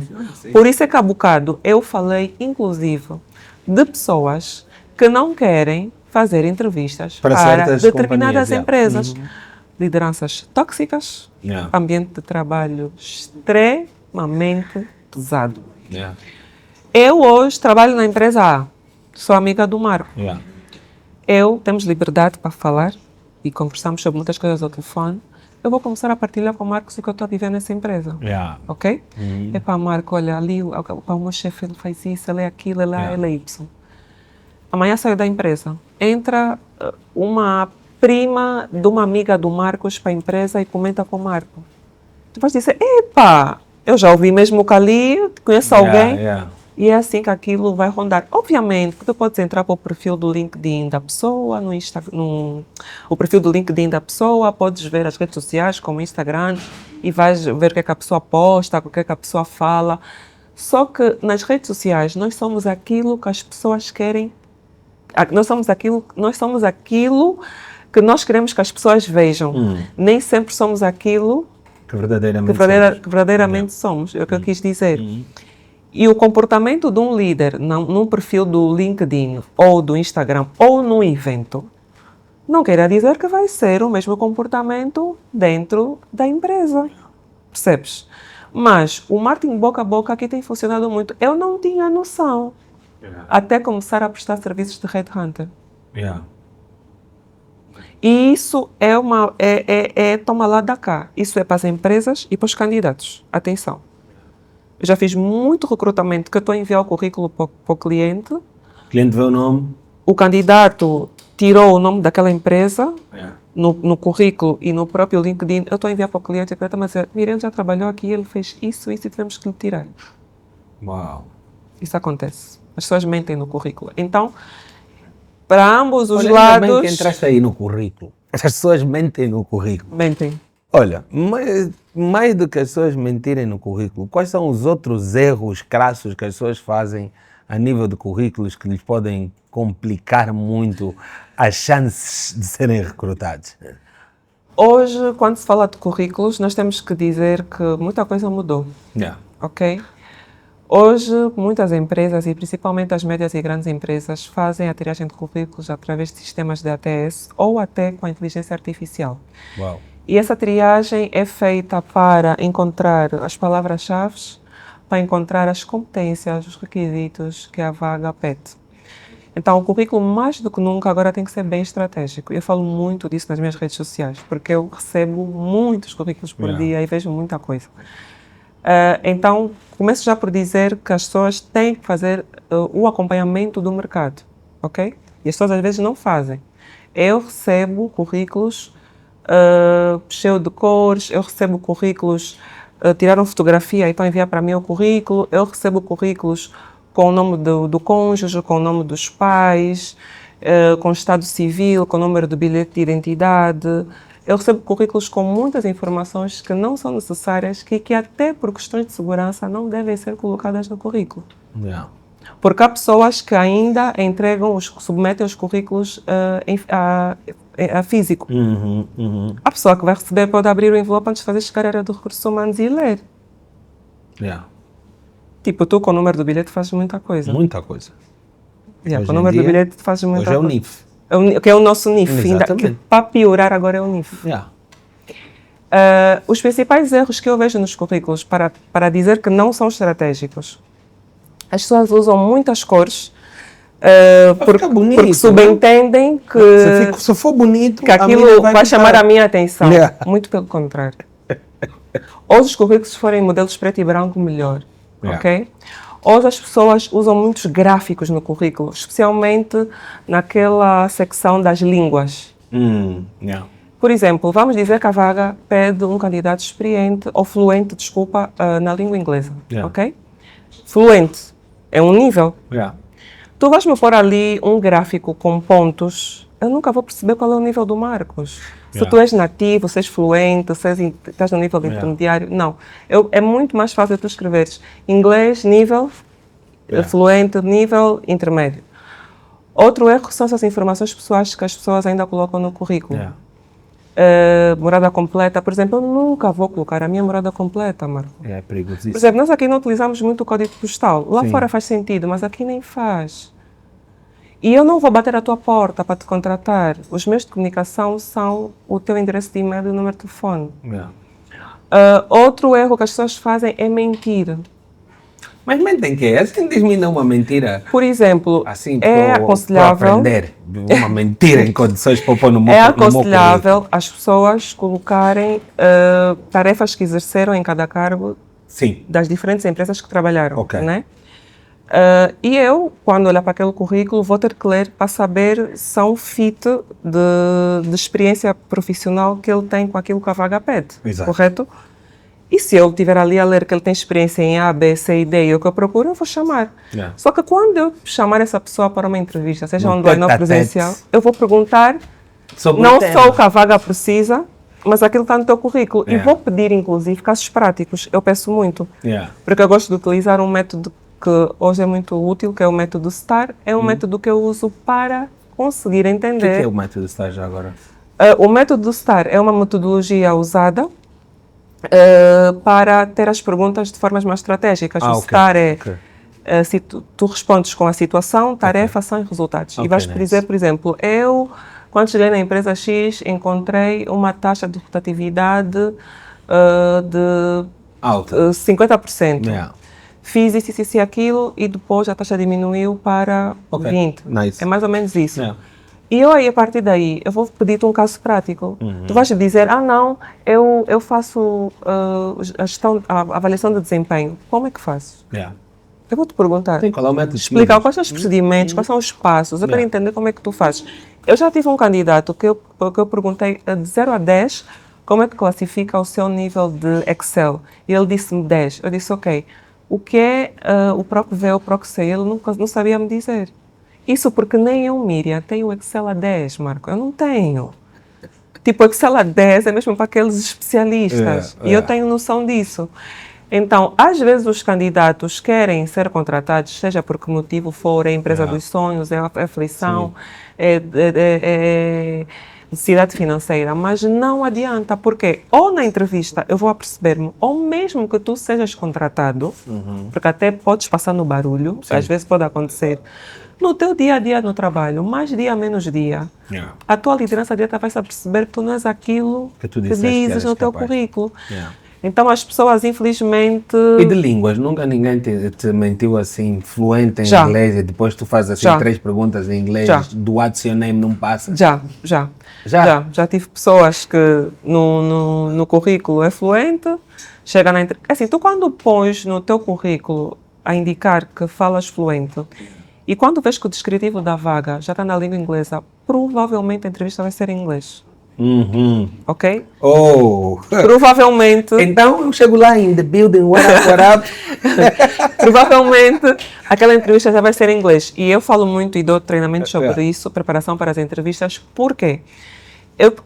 Por isso é que há bocado eu falei, inclusive, de pessoas que não querem fazer entrevistas Para para certas determinadas companhias, empresas. Lideranças tóxicas, Yeah. ambiente de trabalho extremamente pesado. Yeah. Eu hoje trabalho na empresa A, sou amiga do Marco. Yeah. Temos liberdade para falar e conversamos sobre muitas coisas ao telefone. Eu vou começar a partilhar com o Marcos o que eu estou a viver nessa empresa. Yeah. Ok? Epá, Marco, olha, ali o meu chefe ele faz isso, ele é aquilo, ele Yeah. é Y. Amanhã saio da empresa. Entra uma prima de uma amiga do Marcos para a empresa e comenta com o Marco. Tu vais dizer, epá, eu já ouvi mesmo que ali, conheço alguém. Yeah. E é assim que aquilo vai rondar. Obviamente, tu podes entrar para o perfil do LinkedIn da pessoa, o perfil do LinkedIn da pessoa, podes ver as redes sociais como o Instagram e vais ver o que é que a pessoa posta, o que é que a pessoa fala. Só que nas redes sociais nós somos aquilo que as pessoas querem, nós somos aquilo que nós queremos que as pessoas vejam. Nem sempre somos aquilo Que verdadeiramente que verdadeiramente somos. É o que eu quis dizer. E o comportamento de um líder num perfil do LinkedIn ou do Instagram ou num evento não quer dizer que vai ser o mesmo comportamento dentro da empresa. Percebes? Mas o marketing boca a boca aqui tem funcionado muito. Eu não tinha noção até começar a prestar serviços de headhunter. Yeah. E isso toma lá da cá. Isso é para as empresas e para os candidatos. Atenção. Eu já fiz muito recrutamento que eu estou a enviar o currículo para o cliente. O cliente vê o nome. O candidato tirou o nome daquela empresa Yeah. no currículo e no próprio LinkedIn. Eu estou a enviar para o cliente e o cliente está a dizer, Miriam já trabalhou aqui, ele fez isso e tivemos que lhe tirar. Uau. Isso acontece. As pessoas mentem no currículo. Então, para ambos os Olha, ainda bem lados... que entraste aí no currículo. As pessoas mentem no currículo. Mentem. Olha, mais do que as pessoas mentirem no currículo, quais são os outros erros crassos que as pessoas fazem a nível de currículos que lhes podem complicar muito as chances de serem recrutados? Hoje, quando se fala de currículos, nós temos que dizer que muita coisa mudou, Yeah. ok? Hoje, muitas empresas, e principalmente as médias e grandes empresas, fazem a tiragem de currículos através de sistemas de ATS ou até com a inteligência artificial. Uau. E essa triagem é feita para encontrar as palavras-chave, para encontrar as competências, os requisitos que a vaga pede. Então, o currículo, mais do que nunca, agora tem que ser bem estratégico. Eu falo muito disso nas minhas redes sociais, porque eu recebo muitos currículos por dia e vejo muita coisa. Então, começo já por dizer que as pessoas têm que fazer o acompanhamento do mercado, ok? E as pessoas às vezes não fazem. Eu recebo currículos cheio de cores, eu recebo currículos, tiraram fotografia, então enviar para mim o currículo, eu recebo currículos com o nome do cônjuge, com o nome dos pais, com o estado civil, com o número do bilhete de identidade. Eu recebo currículos com muitas informações que não são necessárias, que até por questões de segurança não devem ser colocadas no currículo. Yeah. Porque há pessoas que ainda submetem os currículos a físico. A pessoa que vai receber pode abrir o envelope antes de fazer chegar à área de recursos humanos e ler. Yeah. Tipo, tu com o número do bilhete fazes muita coisa. Muita coisa. Yeah, Hoje com o em número do dia, bilhete fazes muita hoje é o coisa. NIF. Que é o nosso NIF. Exatamente. Para piorar agora é o NIF. Yeah. Os principais erros que eu vejo nos currículos para dizer que não são estratégicos. As pessoas usam muitas cores ficar bonito, porque subentendem que, Se for bonito, que aquilo vai chamar ficar- a minha atenção. Yeah. Muito pelo contrário. Ou os currículos forem modelos preto e branco, melhor. Yeah. Ok? Hoje as pessoas usam muitos gráficos no currículo, especialmente naquela secção das línguas. Yeah. Por exemplo, vamos dizer que a vaga pede um candidato experiente ou fluente, desculpa, na língua inglesa. Yeah. Ok? Fluente é um nível. Yeah. Tu vais-me pôr ali um gráfico com pontos, eu nunca vou perceber qual é o nível do Marcos. Se Yeah. tu és nativo, se és fluente, se estás no nível de intermediário, não. É muito mais fácil tu escreveres inglês, nível, fluente, nível, intermédio. Outro erro são essas informações pessoais que as pessoas ainda colocam no currículo. Yeah. Morada completa, por exemplo, eu nunca vou colocar a minha morada completa, Marco. É perigosíssimo. Por exemplo, nós aqui não utilizamos muito o código postal. Lá Sim. fora faz sentido, mas aqui nem faz. E eu não vou bater à tua porta para te contratar. Os meios de comunicação são o teu endereço de e-mail e o número de telefone. Yeah. Outro erro que as pessoas fazem é mentir. Mas mentem que é? Assim diz-me não uma mentira. Por exemplo, Assim, é para aconselhável... aprender. Uma mentira em condições para pôr no meu É no meu aconselhável as pessoas colocarem tarefas que exerceram em cada cargo Sim. das diferentes empresas que trabalharam, Ok. né? E eu, quando olhar para aquele currículo, vou ter que ler para saber se são fit de experiência profissional que ele tem com aquilo que a vaga pede, Exato. correto? E se eu estiver ali a ler que ele tem experiência em A, B, C e D e o que eu procuro, eu vou chamar. Yeah. Só que quando eu chamar essa pessoa para uma entrevista, seja No online ou tete-a-tete. presencial, eu vou perguntar Sobre não o tema. só o que a vaga precisa, mas aquilo que está no teu currículo. E Yeah. vou pedir, inclusive, casos práticos. Eu peço muito. Yeah. Porque eu gosto de utilizar um método que hoje é muito útil, que é o método STAR. É um método que eu uso para conseguir O que entender. é o método de estágio agora? O método STAR é uma metodologia usada para ter as perguntas de formas mais estratégicas. O ok. STAR é Ok. se tu respondes com a situação, tarefa, ação e resultados. Ok, E vais nice. dizer, por exemplo, eu, quando cheguei na empresa X, encontrei uma taxa de rotatividade de Alta. 50%. Yeah. Fiz isso e aquilo e depois a taxa diminuiu para Ok, 20%. nice. É mais ou menos isso. Yeah. E eu aí, a partir daí, eu vou pedir-te um caso prático. Uhum. Tu vais dizer, não, eu faço a avaliação de desempenho. Como é que faço? Yeah. Eu vou te perguntar. Sim, qual é o método? Explicar quais são os procedimentos, quais são os passos. Eu quero entender como é que tu fazes. Eu já tive um candidato que eu perguntei de 0 a 10 como é que classifica o seu nível de Excel. E ele disse-me 10. Eu disse, ok, o que é o PROC-V ou o PROC-C? Ele não sabia me dizer. Isso porque nem eu, Miriam, tenho o Excel a 10, Marco. Eu não tenho. tipo, Excel a 10 é mesmo para aqueles especialistas. E eu tenho noção disso. Então, às vezes os candidatos querem ser contratados, seja por que motivo for, é a empresa dos sonhos, é a aflição, é necessidade financeira, mas não adianta, porque ou na entrevista eu vou aperceber-me, ou mesmo que tu sejas contratado, porque até podes passar no barulho, às vezes pode acontecer, no teu dia a dia no trabalho, mais dia menos dia, a tua liderança direta vai se aperceber que tu não és aquilo que dizes no teu currículo. Então as pessoas, infelizmente... E de línguas? Nunca ninguém te mentiu assim, fluente em inglês, e depois tu fazes assim 3 perguntas em inglês, do what's your name não passa? Já tive pessoas que no currículo é fluente, chega na entrevista... Assim, tu quando pões no teu currículo a indicar que falas fluente, e quando vês que o descritivo da vaga já está na língua inglesa, provavelmente a entrevista vai ser em inglês. Ok? Provavelmente. Então eu chego lá in the building, what up? Provavelmente aquela entrevista já vai ser em inglês. E eu falo muito e dou treinamento sobre isso, preparação para as entrevistas. Por quê?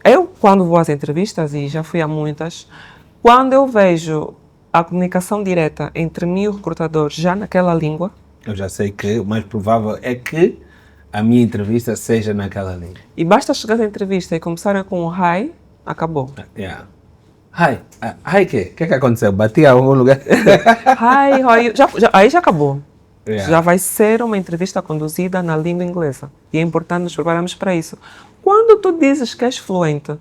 Eu, quando vou às entrevistas, e já fui a muitas, quando eu vejo a comunicação direta entre mim e o recrutador já naquela língua, eu já sei que o mais provável é que a minha entrevista seja naquela língua. E basta chegar à entrevista e começarem com o hi, acabou. Hi, hi que? O que aconteceu? Bati em algum lugar? Hi, how are you? Aí já acabou. Já vai ser uma entrevista conduzida na língua inglesa. E é importante nos prepararmos para isso. Quando tu dizes que és fluente,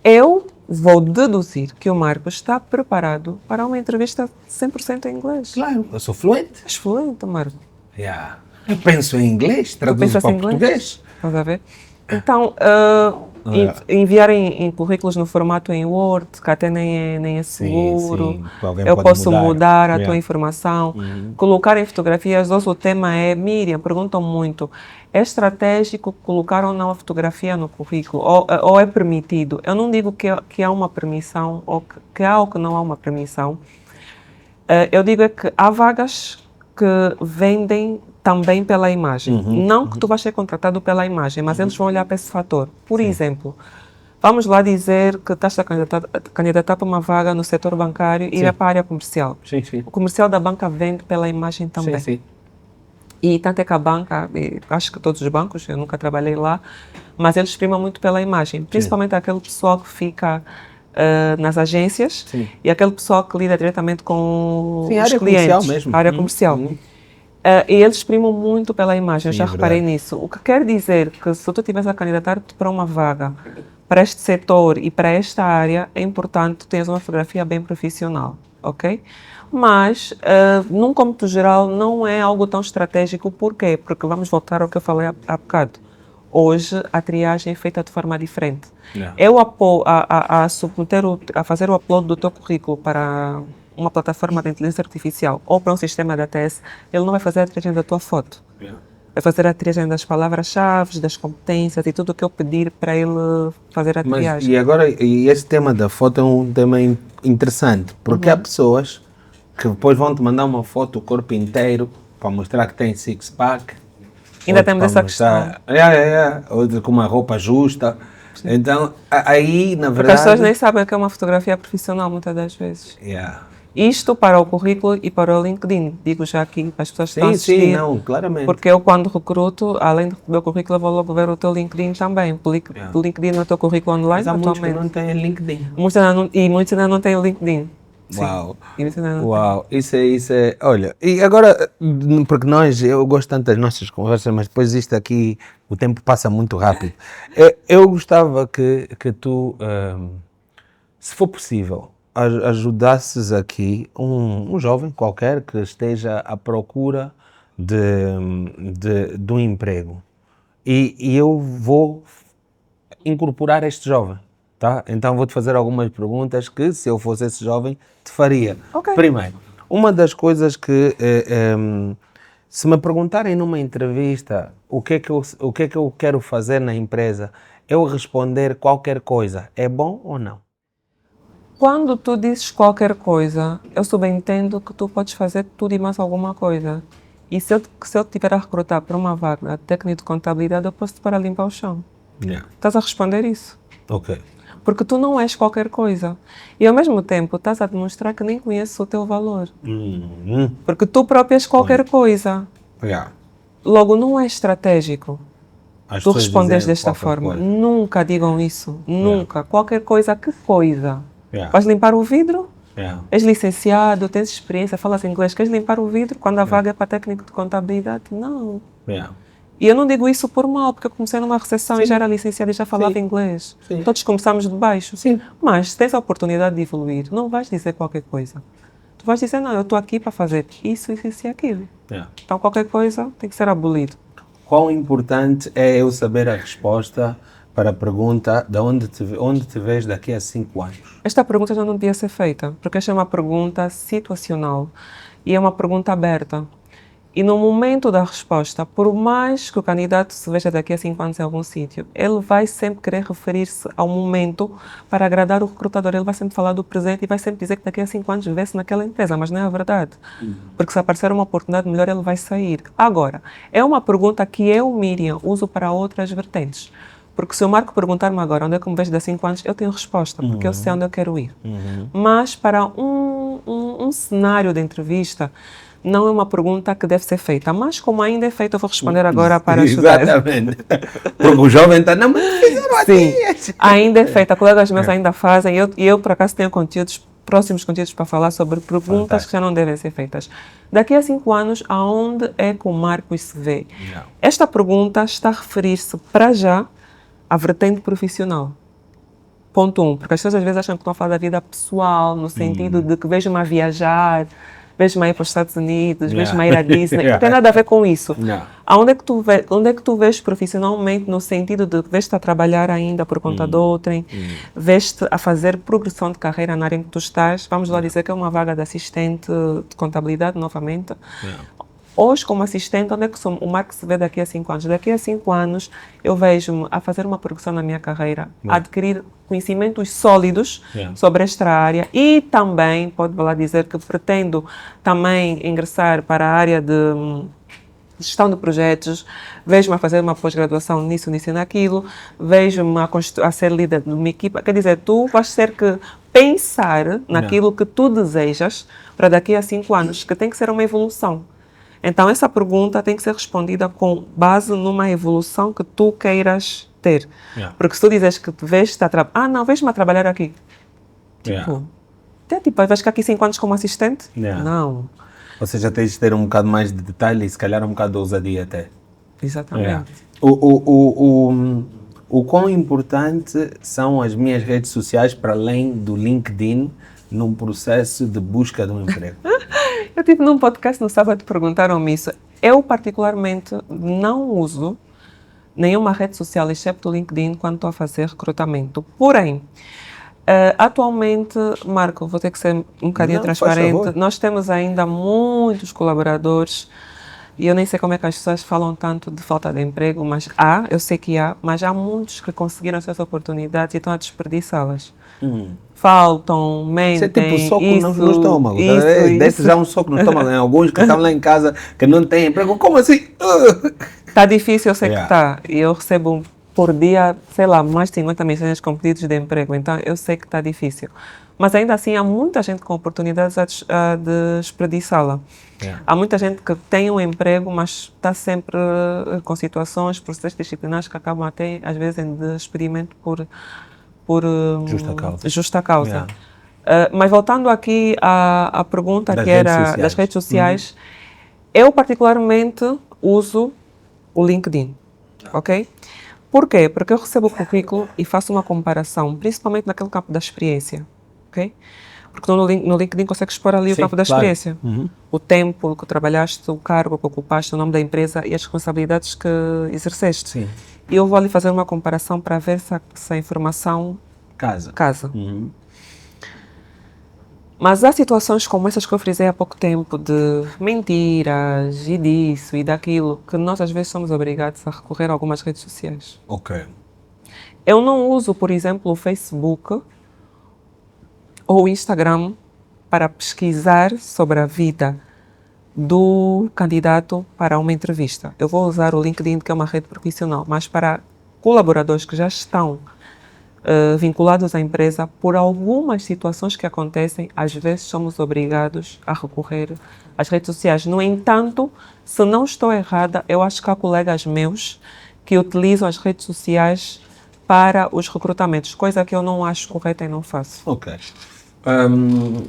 eu vou deduzir que o Marco está preparado para uma entrevista 100% em inglês. Claro, eu sou fluente. És fluente, Marco. Eu penso em inglês, traduzo para português. Estás a ver? Então, enviar em currículos no formato em Word, que até nem é seguro. Eu posso mudar a tua informação. Colocar em fotografias. Hoje o tema é, Miriam, perguntam muito, é estratégico colocar ou não a fotografia no currículo? Ou é permitido? Eu não digo que há uma permissão ou que há ou que não há uma permissão. Eu digo é que há vagas que vendem também pela imagem. Não que tu vais ser contratado pela imagem, mas eles vão olhar para esse fator. Por exemplo, vamos lá dizer que estás a candidatar para uma vaga no setor bancário e é para a área comercial. O comercial da banca vende pela imagem também. E tanto é que a banca, acho que todos os bancos, eu nunca trabalhei lá, mas eles primam muito pela imagem. Principalmente aquele pessoal que fica nas agências e aquele pessoal que lida diretamente com os clientes. A área comercial. E eles primam muito pela imagem, eu já reparei nisso. O que quer dizer que se tu estiveres a candidatar-te para uma vaga, para este setor e para esta área, é importante tu teres uma fotografia bem profissional, ok? Mas, num cômputo geral, não é algo tão estratégico. Por quê? Porque vamos voltar ao que eu falei há bocado. Hoje, a triagem é feita de forma diferente. Eu a fazer o upload do teu currículo para uma plataforma de inteligência artificial ou para um sistema de ATS, ele não vai fazer a triagem da tua foto. Vai fazer a triagem das palavras-chave, das competências e tudo o que eu pedir para ele fazer a triagem. E esse tema da foto é um tema interessante, porque há pessoas que depois vão te mandar uma foto do corpo inteiro para mostrar que tem six-pack. Ainda temos essa questão. Outro com uma roupa justa. Então, aí, na verdade... Porque as pessoas nem sabem que é uma fotografia profissional, muitas das vezes. Isto para o currículo e para o LinkedIn. Digo já aqui para as pessoas que estão a assistir. Sim, não, claramente. Porque eu, quando recruto, além de receber o currículo, eu vou logo ver o teu LinkedIn também. O LinkedIn no teu currículo online, mas há muitos que não têm LinkedIn. Muitos ainda não têm o LinkedIn. Uau, uau, isso é, olha, e agora, porque eu gosto tanto das nossas conversas, mas depois isto aqui, o tempo passa muito rápido. Eu gostava que tu, se for possível, ajudasses aqui um jovem qualquer que esteja à procura de um emprego. E eu vou incorporar este jovem. Tá? Então vou-te fazer algumas perguntas que, se eu fosse esse jovem, te faria. Primeiro, uma das coisas que, se me perguntarem numa entrevista o que é que eu quero fazer na empresa, eu responder qualquer coisa, é bom ou não? Quando tu dizes qualquer coisa, eu subentendo que tu podes fazer tudo e mais alguma coisa. E se eu tiver a recrutar para uma vaga técnica de contabilidade, eu posso te pôr a limpar o chão. Estás a responder isso? Ok. Porque tu não és qualquer coisa. E ao mesmo tempo estás a demonstrar que nem conheces o teu valor. Porque tu próprio és qualquer coisa. Yeah. Logo, não é estratégico As tu pessoas respondes dizem desta qualquer forma. coisa. Nunca digam isso. Nunca. Qualquer coisa, que coisa? Yeah. Vais limpar o vidro? Yeah. És licenciado, tens experiência, falas inglês, queres limpar o vidro quando a vaga é para técnico de contabilidade? Não. Yeah. E eu não digo isso por mal, porque eu comecei numa recepção e já era licenciada e já falava Sim. inglês. Sim. Todos começamos de baixo. Sim. Mas se tens a oportunidade de evoluir, não vais dizer qualquer coisa. Tu vais dizer, não, eu estou aqui para fazer isso, isso e aquilo. Yeah. Então qualquer coisa tem que ser abolido. Quão importante é eu saber a resposta para a pergunta de onde te vês daqui a 5 anos? Esta pergunta já não devia ser feita, porque esta é uma pergunta situacional e é uma pergunta aberta. E no momento da resposta, por mais que o candidato se veja daqui a 5 anos em algum sítio, ele vai sempre querer referir-se ao momento para agradar o recrutador. Ele vai sempre falar do presente e vai sempre dizer que daqui a 5 anos vê-se naquela empresa, mas não é a verdade. Porque se aparecer uma oportunidade melhor, ele vai sair. Agora, é uma pergunta que eu, Miriam, uso para outras vertentes. Porque se o Marco perguntar-me agora onde é que me vejo daqui a 5 anos, eu tenho resposta, porque eu sei onde eu quero ir. Mas para um cenário de entrevista, não é uma pergunta que deve ser feita. Mas como ainda é feita, eu vou responder agora para ajudar. Exatamente. Porque o jovem está, não, mas fizeram Sim, assim. ainda é feita. Colegas meus ainda fazem. E eu, por acaso, tenho próximos conteúdos para falar sobre perguntas que já não devem ser feitas. Daqui a 5 anos, aonde é que o Marcos se vê? Não. Esta pergunta está a referir-se, para já, à vertente profissional. Ponto 1, porque as pessoas às vezes acham que estão a falar da vida pessoal, no sentido de que vejo-me a viajar, vejo-me a ir para os Estados Unidos, vejo-me a ir à Disney. Não tem nada a ver com isso. Não. Onde é que tu vês profissionalmente, no sentido de vês-te a trabalhar ainda por conta de outrem, vês-te a fazer progressão de carreira na área em que tu estás, vamos lá dizer que é uma vaga de assistente de contabilidade, novamente. Hoje, como assistente, onde é que o Marco se vê daqui a 5 anos? Daqui a 5 anos, eu vejo-me a fazer uma progressão na minha carreira, a adquirir conhecimentos sólidos sobre esta área e também, pode lá dizer que pretendo também ingressar para a área de gestão de projetos, vejo-me a fazer uma pós-graduação nisso e naquilo, vejo-me a ser líder de uma equipa. Quer dizer, tu vais ter que pensar naquilo que tu desejas para daqui a 5 anos, que tem que ser uma evolução. Então, essa pergunta tem que ser respondida com base numa evolução que tu queiras ter. Porque se tu dizes que vês-te a trabalhar... Ah, não, vejo-me a trabalhar aqui. Vais ficar aqui 5 anos como assistente? Não. Ou seja, tens de ter um bocado mais de detalhe e se calhar um bocado de ousadia até. Exatamente. O quão importante são as minhas redes sociais para além do LinkedIn num processo de busca de um emprego? Eu tive num podcast no sábado, perguntaram-me isso. Eu, particularmente, não uso nenhuma rede social, excepto o LinkedIn, quando estou a fazer recrutamento. Porém, atualmente, Marco, vou ter que ser um bocadinho transparente, nós temos ainda muitos colaboradores e eu nem sei como é que as pessoas falam tanto de falta de emprego, mas eu sei que mas há muitos que conseguiram essas oportunidades e estão a desperdiçá-las. Faltam, mentem, isso é tipo soco no estômago. Desce já um soco no estômago. Tem alguns que estão lá em casa que não têm emprego. Como assim? Está difícil, eu sei que está. E eu recebo por dia, sei lá, mais de 50 mensagens com pedidos de emprego. Então, eu sei que está difícil. Mas ainda assim, há muita gente com oportunidades a desperdiçá-la. Há muita gente que tem um emprego, mas está sempre com situações, processos disciplinares que acabam até, às vezes, em despedimento por justa causa. Mas voltando aqui à pergunta que era das redes sociais, eu particularmente uso o LinkedIn, ok? Por quê? Porque eu recebo o currículo e faço uma comparação, principalmente naquele campo da experiência, ok? Porque no LinkedIn consegues expor ali o campo da experiência. O tempo que trabalhaste, o cargo que ocupaste, o nome da empresa e as responsabilidades que exerceste. Sim. E eu vou ali fazer uma comparação para ver se a informação casa. Mas há situações como essas que eu frisei há pouco tempo, de mentiras e disso e daquilo, que nós às vezes somos obrigados a recorrer a algumas redes sociais. Ok. Eu não uso, por exemplo, o Facebook ou o Instagram para pesquisar sobre a vida do candidato para uma entrevista. Eu vou usar o LinkedIn, que é uma rede profissional, mas para colaboradores que já estão vinculados à empresa, por algumas situações que acontecem, às vezes somos obrigados a recorrer às redes sociais. No entanto, se não estou errada, eu acho que há colegas meus que utilizam as redes sociais para os recrutamentos, coisa que eu não acho correta e não faço. Ok.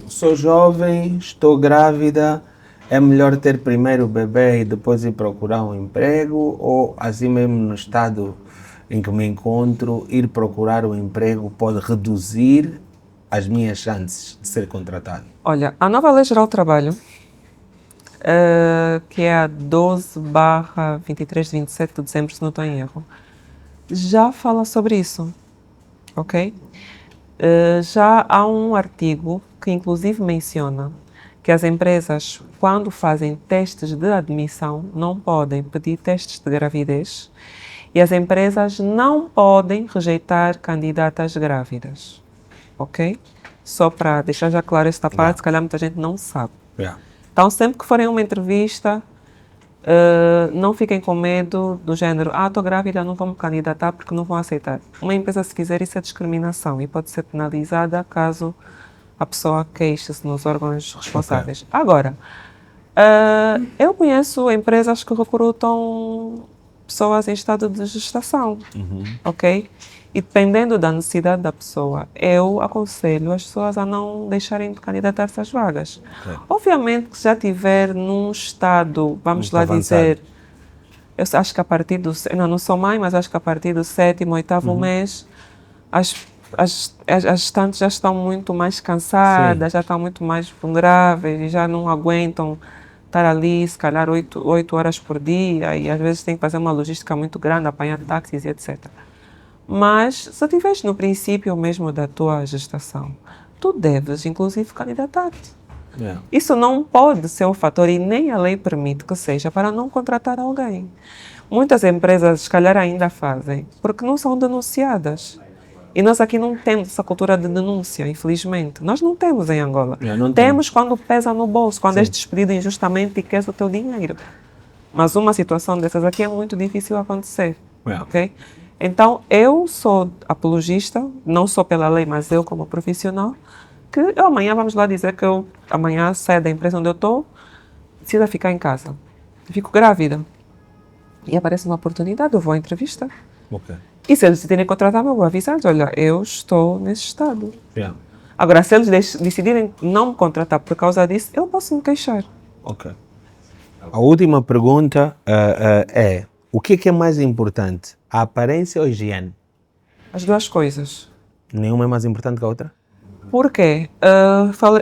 Sou jovem, estou grávida, é melhor ter primeiro o bebê e depois ir procurar um emprego, ou assim mesmo no estado em que me encontro, ir procurar um emprego pode reduzir as minhas chances de ser contratado? Olha, a nova Lei Geral do Trabalho, que é a 12/23 de 27 de dezembro, se não estou em erro, já fala sobre isso, ok? Já há um artigo que inclusive menciona que as empresas, quando fazem testes de admissão, não podem pedir testes de gravidez e as empresas não podem rejeitar candidatas grávidas, ok? Só para deixar já claro esta parte, se calhar muita gente não sabe. Então, sempre que forem a uma entrevista, não fiquem com medo do género, estou grávida, não vou me candidatar porque não vão aceitar. Uma empresa, se quiser, isso é discriminação e pode ser penalizada caso a pessoa queixe-se nos órgãos responsáveis. Agora, eu conheço empresas que recrutam pessoas em estado de gestação, ok? E dependendo da necessidade da pessoa, eu aconselho as pessoas a não deixarem de candidatar-se às vagas. Obviamente que se já estiver num estado, vamos lá dizer, eu acho que a partir do, não sou mãe, mas acho que a partir do 7º, 8º mês, as gestantes já estão muito mais cansadas, já estão muito mais vulneráveis e já não aguentam estar ali, se calhar 8 horas por dia e às vezes tem que fazer uma logística muito grande, apanhar táxis e etc. Mas se estiveres no princípio mesmo da tua gestação, tu deves inclusive candidatar-te. Isso não pode ser um fator e nem a lei permite que seja para não contratar alguém. Muitas empresas, se calhar, ainda fazem porque não são denunciadas. E nós aqui não temos essa cultura de denúncia, infelizmente. Nós não temos em Angola. Temos quando pesa no bolso, quando és despedido injustamente e queres o teu dinheiro. Mas uma situação dessas aqui é muito difícil acontecer. Okay? Então, eu sou apologista, não só pela lei, mas eu como profissional, que eu amanhã, vamos lá dizer que eu amanhã saio da empresa onde eu estou, decido ficar em casa. Fico grávida. E aparece uma oportunidade, eu vou à entrevista. E se eles decidirem contratar-me, eu vou avisar, olha, eu estou nesse estado. Agora, se eles decidirem não me contratar por causa disso, eu posso me queixar. A última pergunta é, o que é mais importante, a aparência ou a higiene? As duas coisas. Nenhuma é mais importante que a outra? Por quê?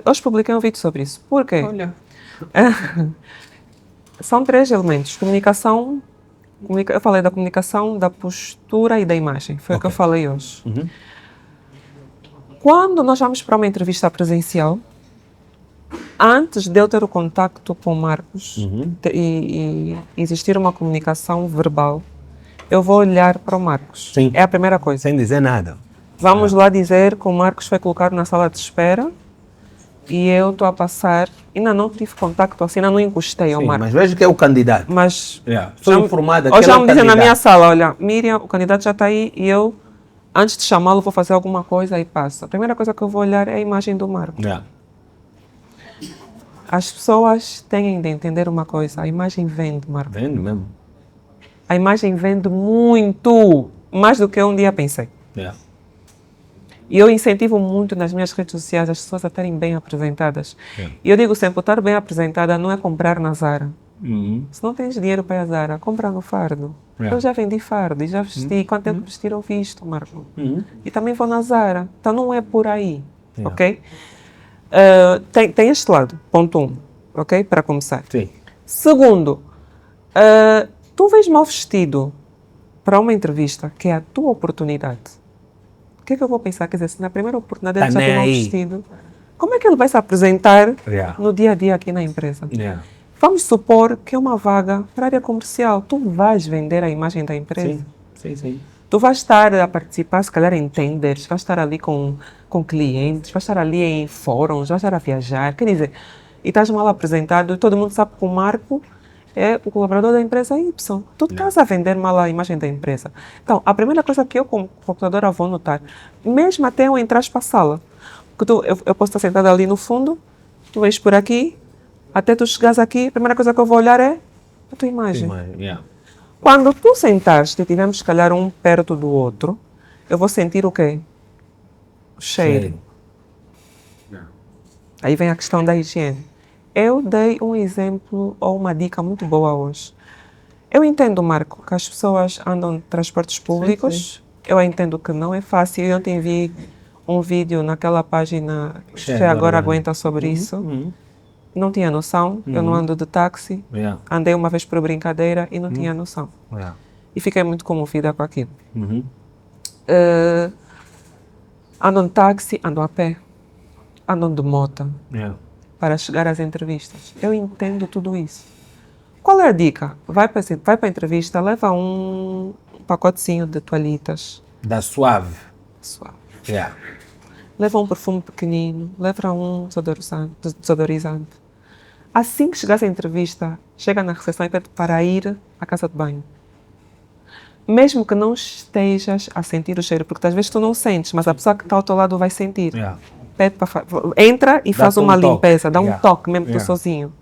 Hoje publiquei um vídeo sobre isso. Por quê? Olha. São 3 elementos. Comunicação, eu falei da comunicação, da postura e da imagem. Foi o que eu falei hoje. Quando nós vamos para uma entrevista presencial, antes de eu ter o contacto com o Marcos e existir uma comunicação verbal, eu vou olhar para o Marcos. Sim. É a primeira coisa. Sem dizer nada. Vamos lá dizer que o Marcos foi colocado na sala de espera e eu estou a passar, ainda não tive contacto assim, ainda não encostei ao Marcos. Mas vejo que é o candidato. Mas estou informada que ou ele já é o me dizem na candidato. minha sala, olha, Miriam, o candidato já está aí e eu, antes de chamá-lo, vou fazer alguma coisa e passo. A primeira coisa que eu vou olhar é a imagem do Marcos. As pessoas têm de entender uma coisa, a imagem vende, Marcos. Vende mesmo. A imagem vende muito, mais do que eu um dia pensei. E eu incentivo muito nas minhas redes sociais as pessoas a estarem bem apresentadas. E eu digo sempre, estar bem apresentada não é comprar na Zara. Se não tens dinheiro para ir à Zara, compra no Fardo. Eu já vendi Fardo e já vesti. Quanto tempo vestir eu visto, Marco? E também vou na Zara. Então não é por aí, ok? Tem este lado, ponto 1, ok? Para começar. Segundo, tu vês mal vestido para uma entrevista, que é a tua oportunidade. O que é que eu vou pensar? Quer dizer, se na primeira oportunidade ele já tem mal vestido, como é que ele vai se apresentar no dia a dia aqui na empresa? Vamos supor que é uma vaga para a área comercial. Tu vais vender a imagem da empresa? Sim. Tu vais estar a participar, se calhar em tenders, vais estar ali com clientes, vais estar ali em fóruns, vais estar a viajar. Quer dizer, e estás mal apresentado, todo mundo sabe que o Marco é o colaborador da empresa Y. Tu estás a vender mal a imagem da empresa. Então, a primeira coisa que eu, como computadora, vou notar, mesmo até eu entrar para a sala, que eu posso estar sentada ali no fundo, tu vens por aqui, até tu chegares aqui, a primeira coisa que eu vou olhar é a tua imagem. Quando tu sentares e estivermos, se calhar, um perto do outro, eu vou sentir o quê? O cheiro. Aí vem a questão da higiene. Eu dei um exemplo ou uma dica muito boa hoje. Eu entendo, Marco, que as pessoas andam em transportes públicos. Sim. Eu entendo que não é fácil. Eu ontem vi um vídeo naquela página que agora aguenta sobre isso. Não tinha noção. Eu não ando de táxi. Andei uma vez por brincadeira e não tinha noção. E fiquei muito comovida com aquilo. Ando de táxi, ando a pé. Andam de moto para chegar às entrevistas. Eu entendo tudo isso. Qual é a dica? Vai para a entrevista, leva um pacotezinho de toalhitas. Da Suave. Suave. Leva um perfume pequenino, leva um desodorizante. Assim que chegar à entrevista, chega na recepção e pede para ir à casa de banho. Mesmo que não estejas a sentir o cheiro, porque às vezes tu não sentes, mas a pessoa que está ao teu lado vai sentir. Pede para entra e faz uma limpeza, dá um toque mesmo tu sozinho.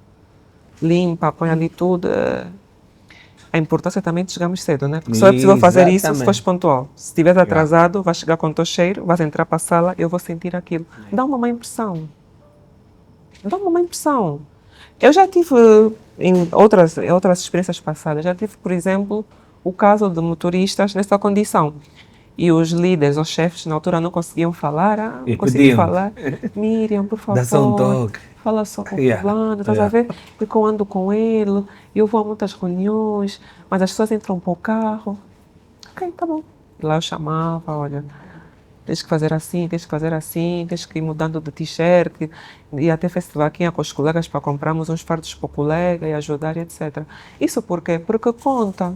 Limpa, põe ali tudo. A importância também de chegarmos cedo, né? Porque só é possível fazer isso se fores pontual. Se estiveres atrasado, vais chegar com o teu cheiro, vais entrar para a sala, eu vou sentir aquilo. Dá uma má impressão. Dá uma má impressão. Eu já tive, em outras experiências passadas, já tive, por exemplo, o caso de motoristas nessa condição. E os líderes, os chefes, na altura não conseguiam falar. Não conseguiam falar. Miriam, por favor, dá só um toque. Fala só com o fulano, estás a ver? Porque eu ando com ele, eu vou a muitas reuniões, mas as pessoas entram para o carro. Ok, tá bom. E lá eu chamava, olha, tens que fazer assim, tens que ir mudando de t-shirt, e até festivaquinha com os colegas para comprarmos uns fardos para o colega e ajudar, etc. Isso por quê? Porque conta.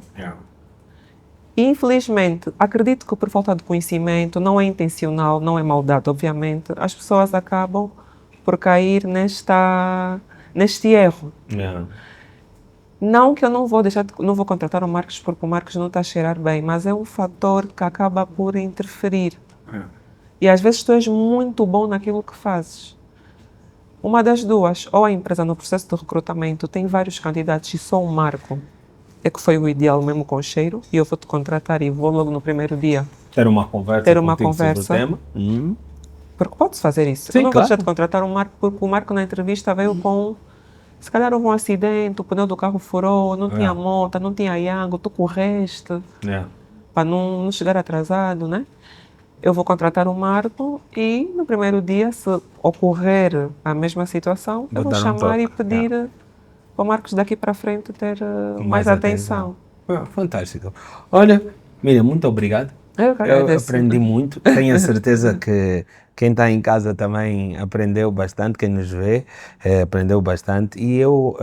Infelizmente, acredito que por falta de conhecimento, não é intencional, não é maldade, obviamente, as pessoas acabam por cair neste erro. Não que eu não vou contratar o Marcos porque o Marcos não está a cheirar bem, mas é um fator que acaba por interferir. E às vezes tu és muito bom naquilo que fazes. Uma das duas, ou a empresa no processo de recrutamento tem vários candidatos e só um Marco é que foi o ideal mesmo com o cheiro, e eu vou te contratar e vou logo no primeiro dia ter uma conversa sobre o tema. Porque podes fazer isso. Sim, eu não claro. vou deixar de contratar um Marco, porque o Marco na entrevista veio com, se calhar houve um acidente, o pneu do carro furou, não tinha monta, não tinha iango, tu correste, para não chegar atrasado, né? Eu vou contratar um Marco e no primeiro dia, se ocorrer a mesma situação, eu vou chamar e pedir para o Marcos daqui para frente ter mais atenção. Fantástico. Olha, Miriam, muito obrigado. Eu aprendi muito. Tenho a certeza que quem está em casa também aprendeu bastante, quem nos vê aprendeu bastante. E eu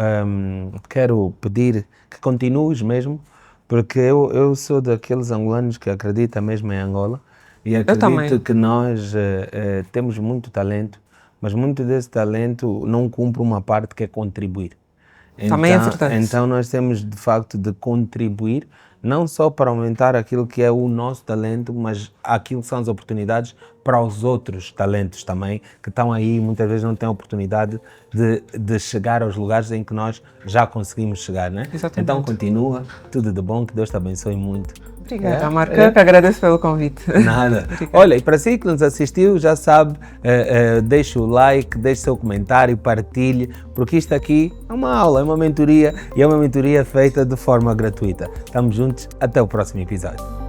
quero pedir que continues mesmo, porque eu sou daqueles angolanos que acreditam mesmo em Angola. E acredito que nós temos muito talento, mas muito desse talento não cumpre uma parte que é contribuir. Também é verdade. Então nós temos de facto de contribuir, não só para aumentar aquilo que é o nosso talento, mas aquilo que são as oportunidades para os outros talentos também, que estão aí e muitas vezes não têm a oportunidade de chegar aos lugares em que nós já conseguimos chegar, né? Exatamente. Então continua, tudo de bom, que Deus te abençoe muito. Obrigada, Marco, que agradeço pelo convite. Nada. Olha, e para si que nos assistiu, já sabe, deixe o like, deixe seu comentário, partilhe, porque isto aqui é uma aula, é uma mentoria, e é uma mentoria feita de forma gratuita. Estamos juntos, até o próximo episódio.